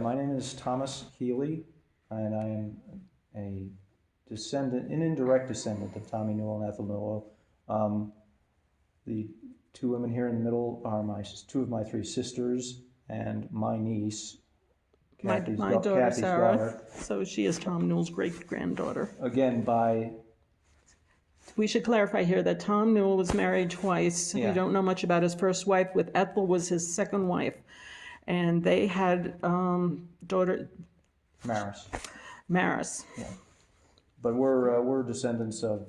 My name is Thomas Healy, and I am a descendant, an indirect descendant of Tommy Newell and Ethel Newell. The two women here in the middle are two of my three sisters and my niece, My Kathy's daughter, Sarah. daughter. So she is Tom Newell's great-granddaughter. Again, by... We should clarify here that Tom Newell was married twice. Yeah. We don't know much about his first wife. With Ethel was his second wife. And they had daughter... Maris. Yeah. But we're descendants of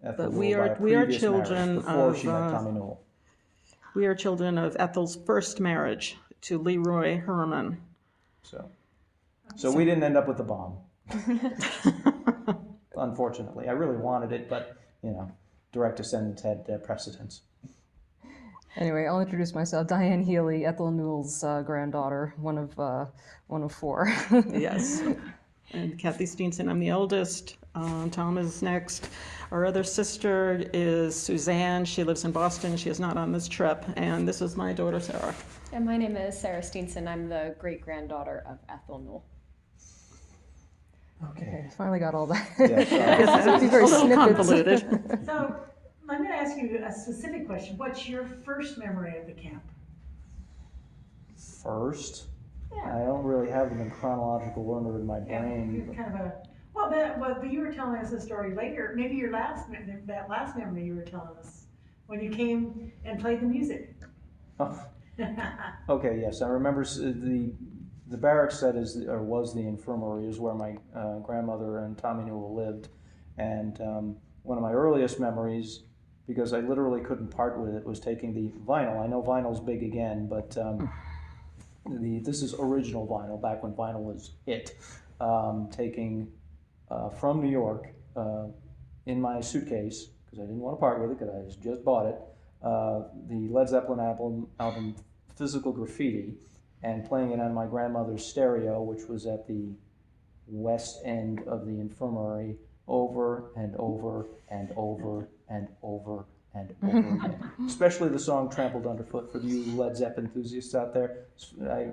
Ethel Newell we are children before of she met Tommy Newell. We are children of Ethel's first marriage to Leroy Herman. So we didn't end up with the bomb. Unfortunately, I really wanted it, but direct descendants had precedence. Anyway, I'll introduce myself. Diane Healy, Ethel Newell's granddaughter, one of four. Yes. And Kathy Steensen, I'm the eldest. Tom is next. Our other sister is Suzanne. She lives in Boston. She is not on this trip. And this is my daughter, Sarah. And my name is Sarah Steensen. I'm the great-granddaughter of Ethel Newell. Okay, finally got all that. It's a little convoluted. So I'm going to ask you a specific question. What's your first memory of the camp? First? Yeah. I don't really have them in chronological order in my brain. You're kind of a, but you were telling us a story later. Maybe that last memory you were telling us when you came and played the music. Oh. Okay, yes, I remember the barracks set was the infirmary, is where my grandmother and Tommy Newell lived, and one of my earliest memories, because I literally couldn't part with it, was taking the vinyl. I know vinyl's big again, but this is original vinyl, back when vinyl was it. Taking from New York in my suitcase, because I didn't want to part with it, because I just bought it, the Led Zeppelin album Physical Graffiti, and playing it on my grandmother's stereo, which was at the west end of the infirmary, over and over and over and over and over again. Especially the song Trampled Underfoot, for you Led Zeppelin enthusiasts out there.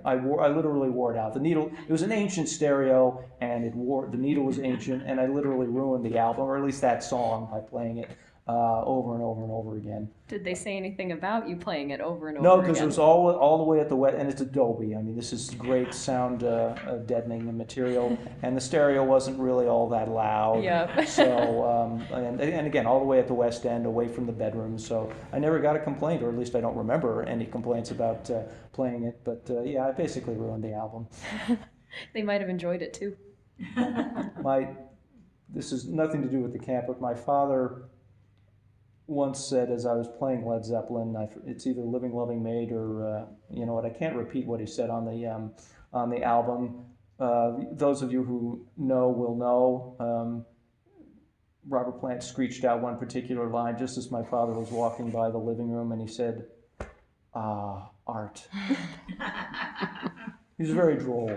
I literally wore it out. The needle, it was an ancient stereo, and the needle was ancient, and I literally ruined the album, or at least that song, by playing it over and over and over again. Did they say anything about you playing it over and over No, again? because it was all the way at the wet, and it's Adobe. I mean, this is great sound deadening material, and the stereo wasn't really all that loud. Yep. So, and again, all the way at the west end, away from the bedroom. So I never got a complaint, or at least I don't remember any complaints about playing it. But yeah, I basically ruined the album. They might have enjoyed it too. This has nothing to do with the camp, but my father once said, as I was playing Led Zeppelin, it's either Living Loving Maid or you know what, I can't repeat what he said on the album. Those of you who know will know. Robert Plant screeched out one particular line just as my father was walking by the living room, and he said, "Ah, art." He was very droll.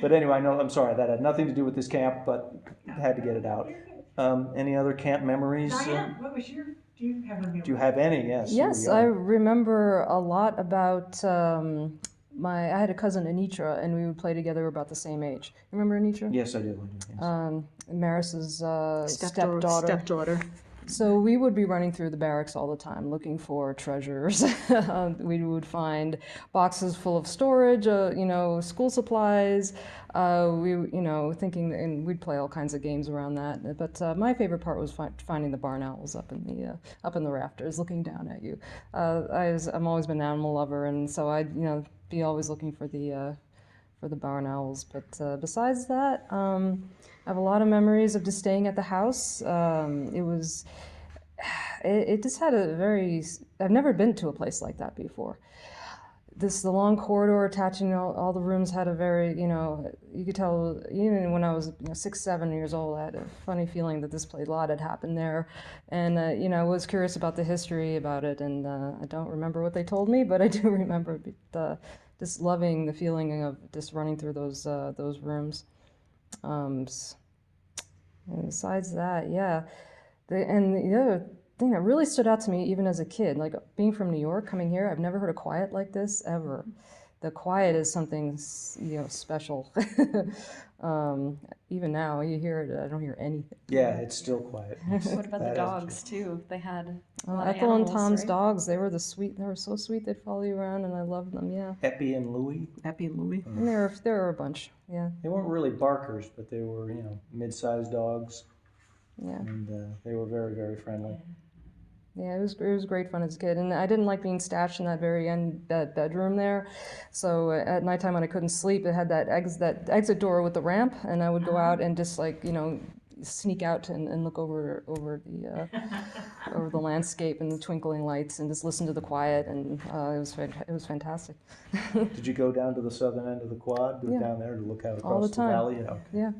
But anyway, I'm sorry, that had nothing to do with this camp, but I had to get it out. Any other camp memories? Diane, what was do you have a memory? Do you have any? Yes. Yes, I remember a lot about I had a cousin, Anitra, and we would play together about the same age. Remember Anitra? Yes, I do. Yes. Maris's stepdaughter. Stepdaughter. So we would be running through the barracks all the time looking for treasures. We would find boxes full of storage, school supplies. Thinking, and we'd play all kinds of games around that. But my favorite part was finding the barn owls up in the rafters, looking down at you. I'm always been an animal lover, and so I'd be always looking for the barn owls. But besides that, I have a lot of memories of just staying at the house. It just had I've never been to a place like that before. The long corridor attaching all the rooms had a very, you could tell, even when I was 6, 7 years old, I had a funny feeling that a lot had happened there. And, I was curious about the history about it, and I don't remember what they told me, but I do remember just loving the feeling of just running through those rooms. And besides that, yeah. The other thing that really stood out to me, even as a kid, like being from New York, coming here, I've never heard a quiet like this ever. the quiet is something, special. Even now, you hear it, I don't hear anything. Yeah, it's still quiet. What about the That dogs too? They had a lot of Ethel and animals, Tom's right? dogs, they were so sweet, they'd follow you around, and I loved them, yeah. Epi and Louie. Epi and Louie. And there were a bunch, yeah, They weren't really barkers, but they were, mid-sized dogs, yeah. and they were very, very friendly. Yeah, it was great fun as a kid, and I didn't like being stashed in that very end bedroom there. So at nighttime when I couldn't sleep, it had that exit door with the ramp, and I would go out and just sneak out and look over the landscape and the twinkling lights and just listen to the quiet, and it was fantastic. Did you go down to the southern end of the quad, Yeah. down there to look out All the across the time. valley? Okay. Yeah.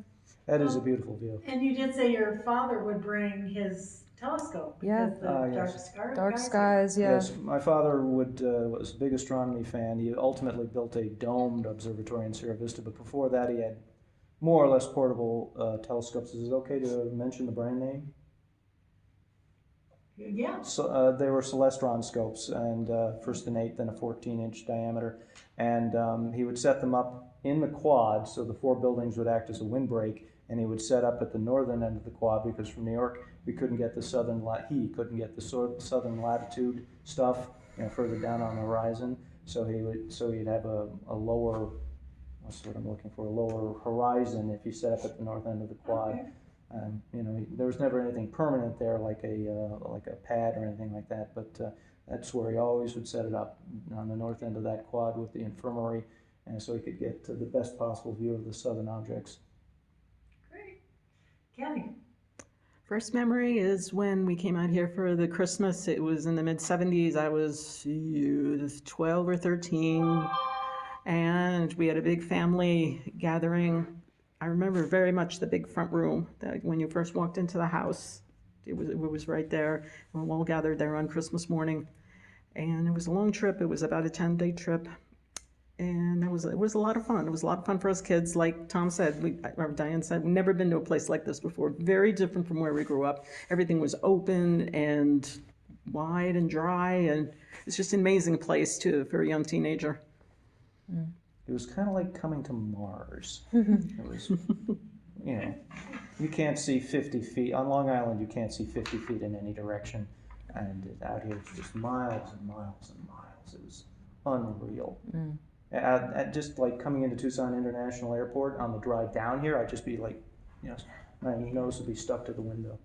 That is a beautiful view. And you did say your father would bring his telescope Yeah. because the Yes. dark Dark skies, yeah. Yes, my father was a big astronomy fan. He ultimately built a domed observatory in Sierra Vista, but before that he had more or less portable telescopes. Is it okay to mention the brand name? Yeah. So, they were Celestron scopes, and first an 8, then a 14-inch diameter. And he would set them up in the quad, so the 4 buildings would act as a windbreak, and he would set up at the northern end of the quad, because from New York we couldn't get the southern southern latitude stuff, further down on the horizon. So he'd have a lower, what's what I'm looking for, a lower horizon if you set up at the north end of the quad. Okay. There was never anything permanent there like a pad or anything like that, but that's where he always would set it up, on the north end of that quad with the infirmary, and so he could get to the best possible view of the southern objects. Great. Kathy. First memory is when we came out here for the Christmas. It was in the mid-70s. I was 12 or 13, and we had a big family gathering. I remember very much the big front room that when you first walked into the house, it was right there. We all gathered there on Christmas morning, and it was a long trip. It was about a 10-day trip, and it was a lot of fun. It was a lot of fun for us kids. Like Tom said, or Diane said, we've never been to a place like this before. Very different from where we grew up. Everything was open and wide and dry, and it's just an amazing place for a young teenager. It was kind of like coming to Mars. It was, you can't see 50 feet. On Long Island, you can't see 50 feet in any direction. And out here, it's just miles and miles and miles. It was unreal. Just like coming into Tucson International Airport on the drive down here, I'd just be like, my nose would be stuck to the window.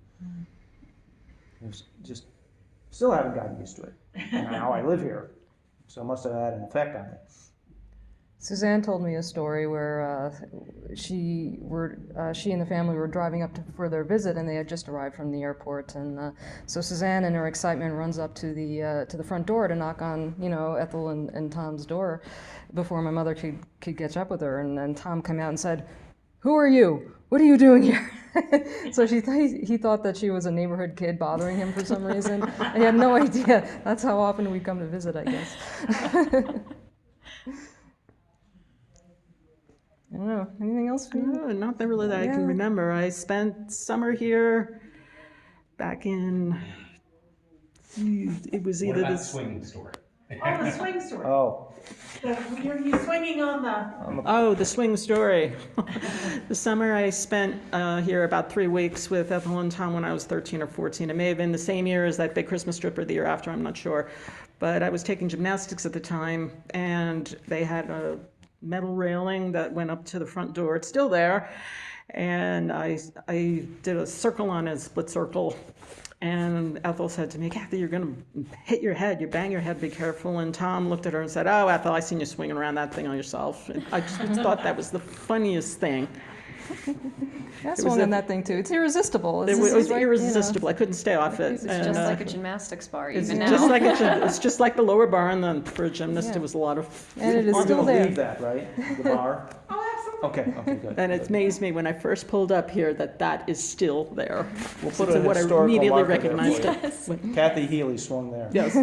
It was just, still haven't gotten used to it. And now I live here, so it must have had an effect on me. Suzanne told me a story where she and the family were driving up for their visit, and they had just arrived from the airport. And so Suzanne, in her excitement, runs up to the front door to knock on Ethel and Tom's door before my mother could catch up with her. And then Tom came out and said, "Who are you? What are you doing here?" So he thought that she was a neighborhood kid bothering him for some reason. And he had no idea. That's how often we come to visit, I guess. I don't know. Anything else for you? No, not that really that I can remember. I spent summer here back in, it was What either about this. swinging story? Oh, the swing story. Oh, You're swinging on the. Oh, the swing story. The summer I spent here about 3 weeks with Ethel and Tom when I was 13 or 14. It may have been the same year as that big Christmas trip or the year after, I'm not sure. But I was taking gymnastics at the time, and they had a metal railing that went up to the front door. It's still there. And I did a circle on a split circle. And Ethel said to me, "Kathy, you're going to hit your head. You bang your head, be careful." And Tom looked at her and said, "Oh, Ethel, I seen you swinging around that thing on yourself." And I just thought that was the funniest thing. I swung on that thing too. It's irresistible. It was irresistible. I couldn't stay off it. It's just like a gymnastics bar, It's even just now. like it's just like the lower bar, and then for a gymnast, it was a lot of. And it is I'm still gonna there. leave that, right? The bar? Oh, absolutely. Okay, good. And it amazed me when I first pulled up here that is still there. We'll put So a what I historical immediately marker there recognized for you. it. Kathy Healy swung there. Yes.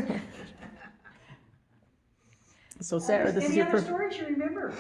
So Sarah, this is Any your other first. stories you remember?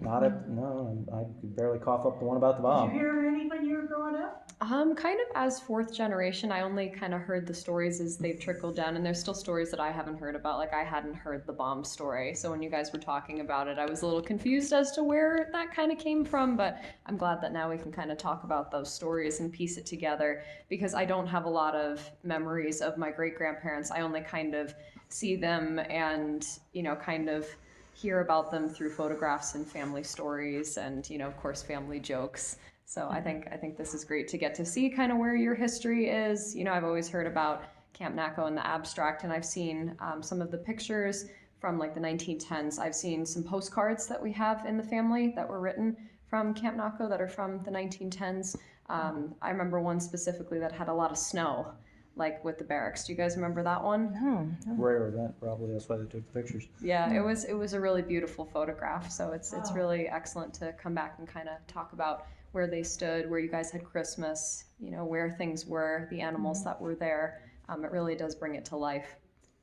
No, I could barely cough up the one about the Did you bomb. hear any when you were growing up? Kind of as fourth generation, I only kind of heard the stories as they've trickled down, and there's still stories that I haven't heard about. Like, I hadn't heard the bomb story, so when you guys were talking about it, I was a little confused as to where that kind of came from, but I'm glad that now we can kind of talk about those stories and piece it together, because I don't have a lot of memories of my great-grandparents. I only kind of see them and, you know, kind of hear about them through photographs and family stories and, you know, of course, family jokes. So I think this is great to get to see kind of where your history is. You know, I've always heard about Camp Naco in the abstract, and I've seen some of the pictures from like the 1910s. I've seen some postcards that we have in the family that were written from Camp Naco that are from the 1910s. I remember one specifically that had a lot of snow, like with the barracks. Do you guys remember that one? Rare event, probably. That's why they took the pictures. Yeah, it was a really beautiful photograph. So it's really excellent to come back and kind of talk about where they stood, where you guys had Christmas, you know, where things were, the animals that were there. It really does bring it to life.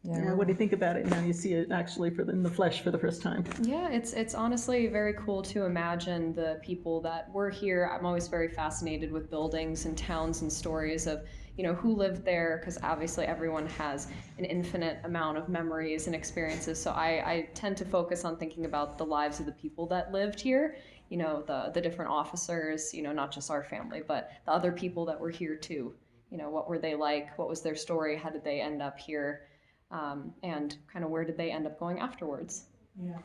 Yeah, what do you think about it now? You see it actually in the flesh for the first time. Yeah, it's honestly very cool to imagine the people that were here. I'm always very fascinated with buildings and towns and stories of, you know, who lived there, because obviously everyone has an infinite amount of memories and experiences. So I tend to focus on thinking about the lives of the people that lived here, you know, the different officers, you know, not just our family, but the other people that were here too. You know, what were they like? What was their story? How did they end up here? And kind of where did they end up going afterwards? Yeah.